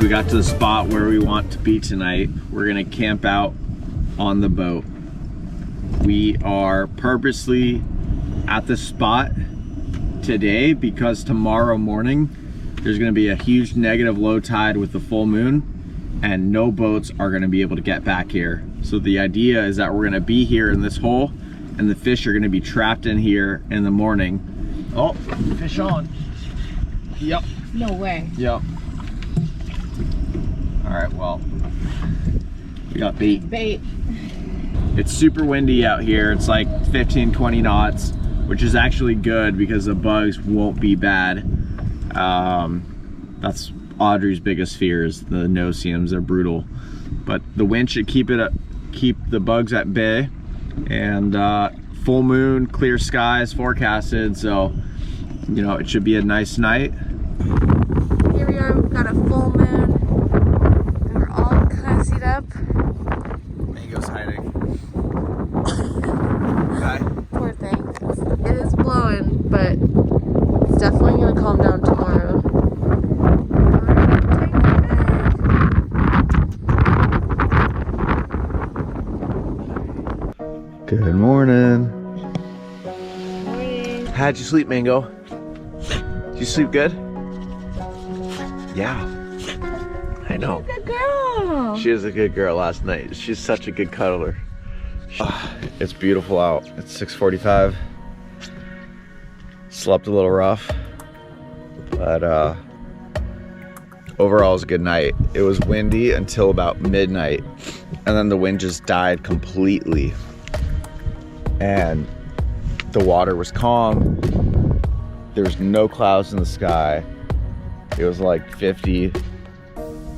we got to the spot where we want to be tonight. We're gonna camp out on the boat. We are purposely at the spot today because tomorrow morning there's gonna be a huge negative low tide with the full moon and no boats are gonna be able to get back here. So the idea is that we're gonna be here in this hole and the fish are gonna be trapped in here in the morning. Oh, fish on. Yep. No way. Yep. All right, well, we got bait. Bait. It's super windy out here. It's like 15, 20 knots, which is actually good because the bugs won't be bad. That's Audrey's biggest fear is the no-see-ums. They're brutal. But the wind should keep the bugs at bay. And full moon, clear skies forecasted. So, you know, it should be a nice night. Here we are, we've got a full moon. And we're all cozied up. Mango's hiding. Hi. Poor thing. It is blowing, but it's definitely gonna calm down tomorrow. Good morning. Morning. How'd you sleep, Mango? Did you sleep good? Yeah. I know. Good girl. She was a good girl last night. She's such a good cuddler. It's beautiful out. It's 6:45. Slept a little rough, but overall it was a good night. It was windy until about midnight, and then the wind just died completely. And the water was calm. There was no clouds in the sky. It was like 50,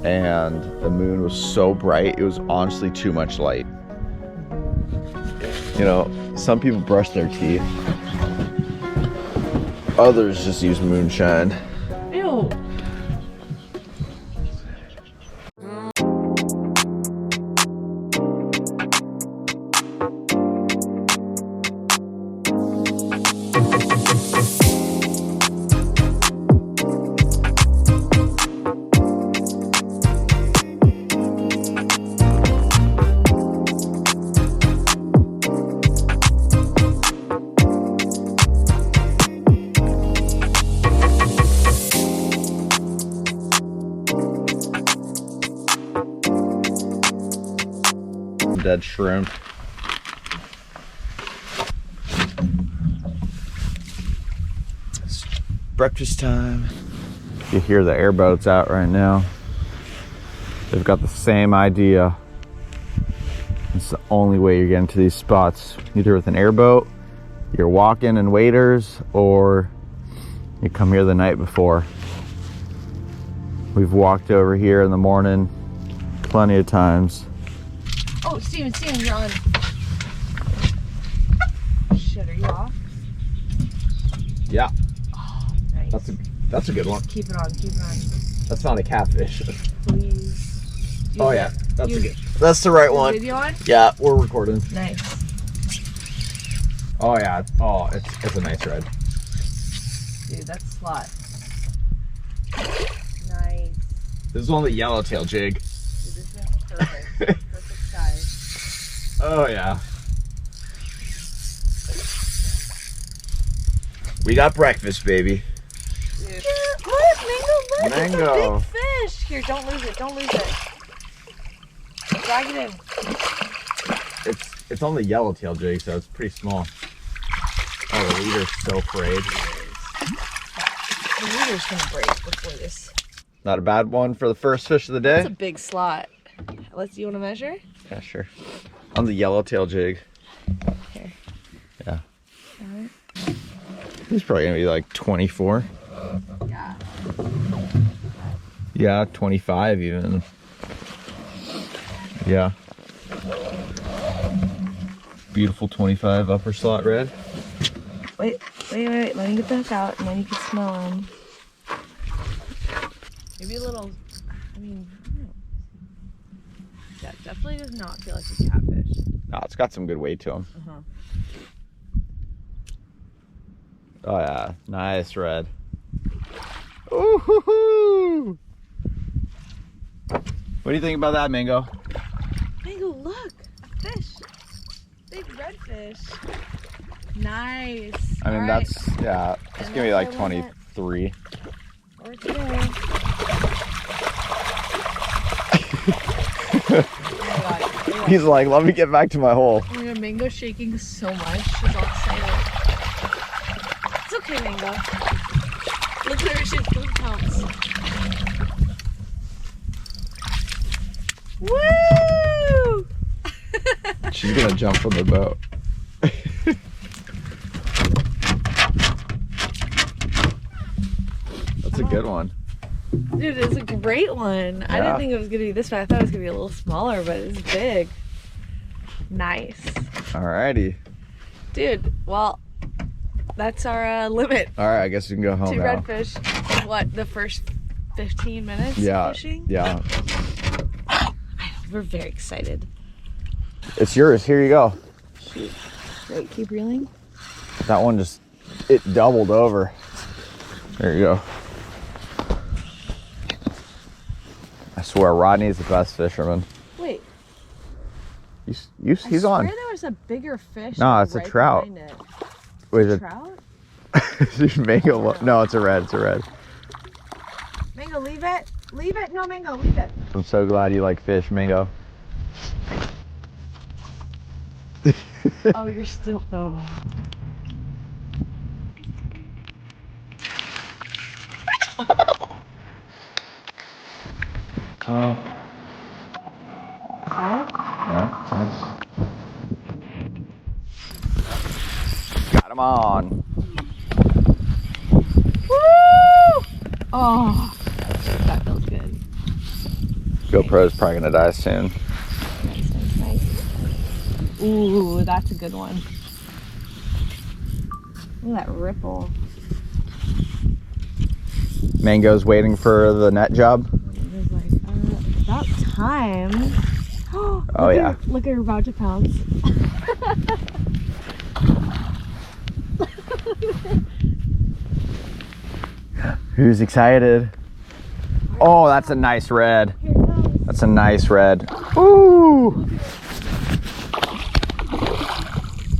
and the moon was so bright, it was honestly too much light. You know, some people brush their teeth. Others just use moonshine. Ew. Dead shrimp. It's breakfast time. You hear the airboats out right now. They've got the same idea. It's the only way you're getting to these spots. Either with an airboat, you're walking in waders, or you come here the night before. We've walked over here in the morning plenty of times. Oh, Steven, you're on. Shit, are you off? Yeah. Oh, nice. That's a good one. Keep it on, keep it on. That's not a catfish. Please. Oh yeah, that's the right one. Video on? Yeah, we're recording. Nice. Oh yeah. Oh, it's a nice red. Dude, that's slot. Nice. This is one of the yellowtail jig. Dude, this is perfect. Perfect size. Oh yeah. We got breakfast, baby. Dude. Look, Mango, look. Mango. It's a big fish. Here, don't lose it. Don't lose it. Drag it in. It's on the yellowtail jig, so it's pretty small. Oh, the leader's so frayed. The leader's gonna break before this. Not a bad one for the first fish of the day. That's a big slot. You want to measure? Yeah, sure. On the yellowtail jig. Here. Yeah. Alright. He's probably gonna be like 24. Yeah. Yeah, 25 even. Yeah. Beautiful 25 upper slot red. Wait. Let me get the hook out and then you can smell them. Maybe a little, I don't know. Yeah, definitely does not feel like a catfish. No, it's got some good weight to him. Uh-huh. Oh yeah, nice red. Ooh-hoo-hoo. What do you think about that, Mango? Mango, look, a fish. Big redfish. Nice. I mean, All that's, right. yeah, it's And gonna be like that's our limit 23. for today. Oh my God. He's like, let me get back to my hole. Oh my God, Mango's shaking so much. She's all excited. It's okay, Mango. Look at her, she's food pounce. Woo! She's gonna jump from the boat. That's a good one. Dude, it's a great one. I didn't think it was gonna be this bad. I thought it was gonna be a little smaller, but it's big. Nice. Alrighty. Dude, well, that's our limit. Alright, I guess we can go home Two now. redfish. What, the first 15 minutes Yeah, fishing? yeah. We're very excited. It's yours. Here you go. Shoot. Wait, keep reeling. That one just, it doubled over. There you go. I swear, Rodney's the best fisherman. Wait. He's I on. swear there was a bigger fish. No, it's a trout. behind it. Wait, is it Trout? Mango? No, it's a red. It's a red. Mango, leave it. Leave it. No, Mango, leave it. I'm so glad you like fish, Mango. Oh, you're still. Oh. Oh. Oh? Yeah. Got him on. Woo! Oh, that feels good. GoPro's probably gonna die soon. Nice. Ooh, that's a good one. Look at that ripple. Mango's waiting for the net job. It was like, about time. Oh, yeah. Look at her about to pounce. Who's excited? Oh, that's a nice red. Here it comes. That's a nice red. Ooh!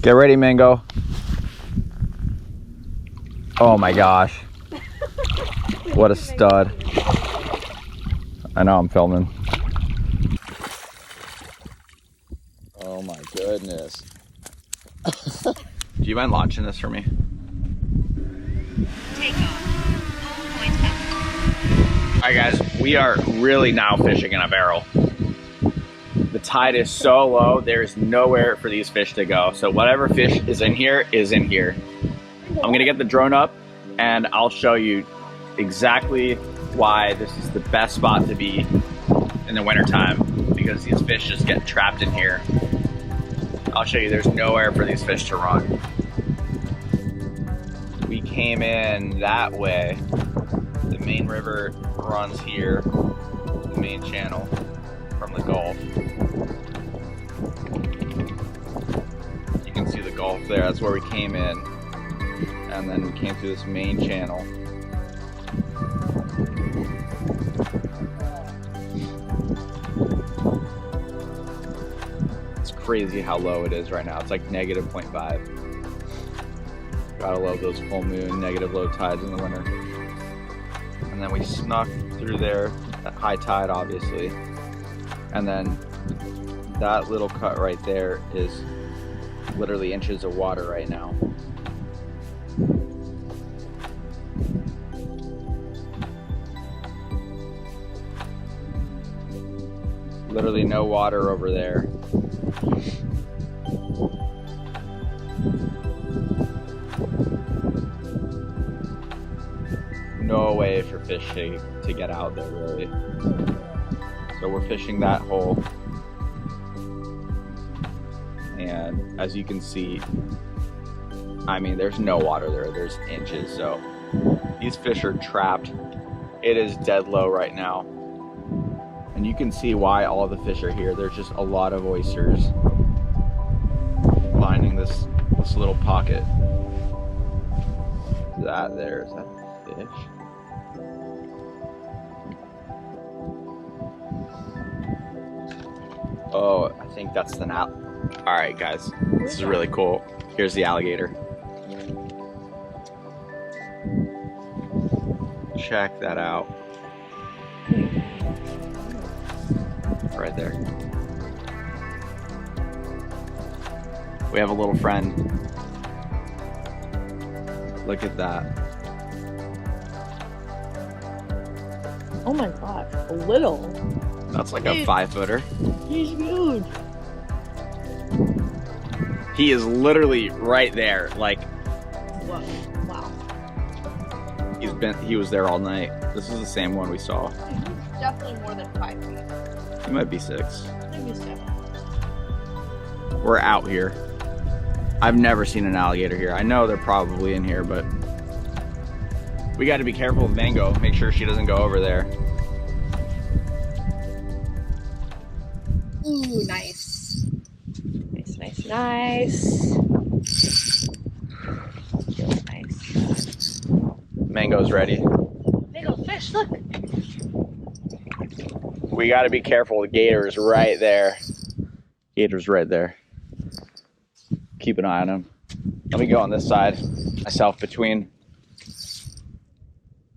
Get ready, Mango. Oh my gosh. What a stud. I know I'm filming. Oh my goodness. Do you mind launching this for me? Alright guys, we are really now fishing in a barrel. The tide is so low, there's nowhere for these fish to go. So whatever fish is in here is in here. I'm gonna get the drone up and I'll show you exactly why this is the best spot to be in the wintertime, because these fish just get trapped in here. I'll show you there's nowhere for these fish to run. We came in that way. The main river runs here, the main channel from the Gulf. You can see the Gulf there, that's where we came in. And then we came through this main channel. It's crazy how low it is right now. It's like negative 0.5. Gotta love those full moon, negative low tides in the winter. And then we snuck through there at high tide, obviously. And then that little cut right there is literally inches of water right now. Literally no water over there. No way for fish to get out there, really. So we're fishing that hole. And as you can see, I mean, there's no water there, there's inches. So these fish are trapped. It is dead low right now. And you can see why all the fish are here. There's just a lot of oysters lining this little pocket. That there, is that a fish? Oh, I think that's the now. All right, guys, this is really cool. Here's the alligator. Check that out. Right there. We have a little friend. Look at that. Oh my gosh, a little. That's like a 5-footer. He's huge. He is literally right there. Like, Whoa. Wow. he was there all night. This is the same one we saw. He's definitely more than 5 feet. He might be 6. I think he's 7. We're out here. I've never seen an alligator here. I know they're probably in here, but we got to be careful with Mango. Make sure she doesn't go over there. Ooh, nice. Nice, nice, nice. Feels nice. Mango's ready. Big old fish, look. We got to be careful. The gator's right there. Gator's right there. Keep an eye on him. Let me go on this side. Myself between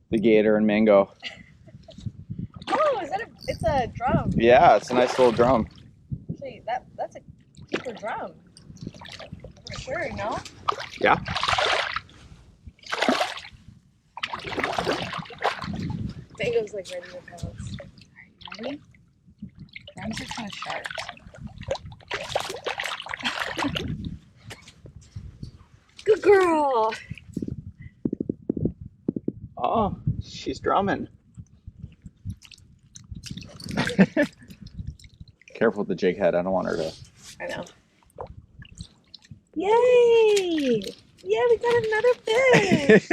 the gator and Mango. Oh, is that it's a drum. Yeah, it's a nice little drum. Actually, that's a keeper drum. For sure, no? Yeah. Mango's like ready to pounce. Alright, you ready? Drums are kind of sharp. Good girl! Oh, she's drumming. Careful with the jig head. I don't want her to. I know. Yay! Yeah, we got another fish!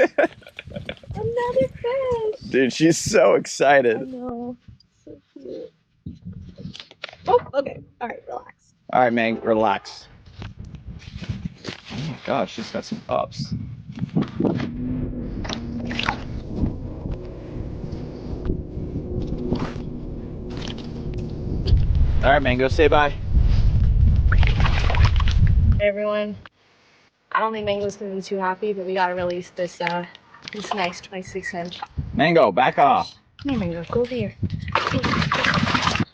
Another fish! Dude, she's so excited. I know. So cute. Oh, okay. Alright, relax. All right, man, relax. Oh my gosh, she's got some ups. All right, Mango, say bye. Hey everyone. I don't think Mango's gonna be too happy, but we gotta release this nice 26-inch. Mango, back off. Come here, Mango. Go here.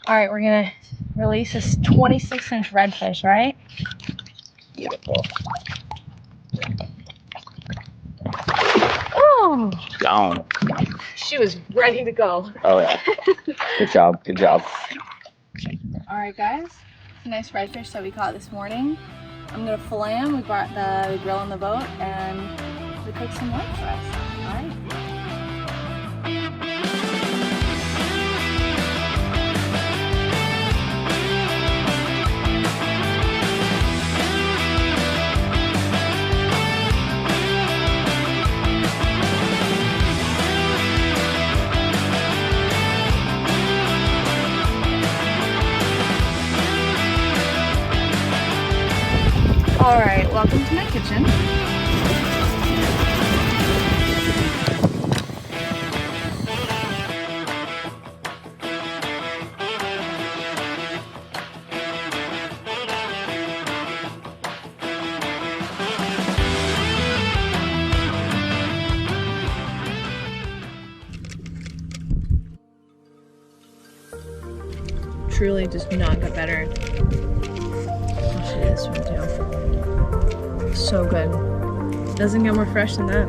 Alright, we're gonna release this 26-inch redfish, right? Beautiful. Oh! Down. She was ready to go. Oh yeah. Good job. Good job. Alright guys, it's a nice redfish that we caught this morning. I'm gonna fillet him. We brought the grill on the boat and we cooked some lunch for us. Alright. Alright, welcome to my kitchen. Truly does not get better. I'll show you this one too. So good. Doesn't get more fresh than that.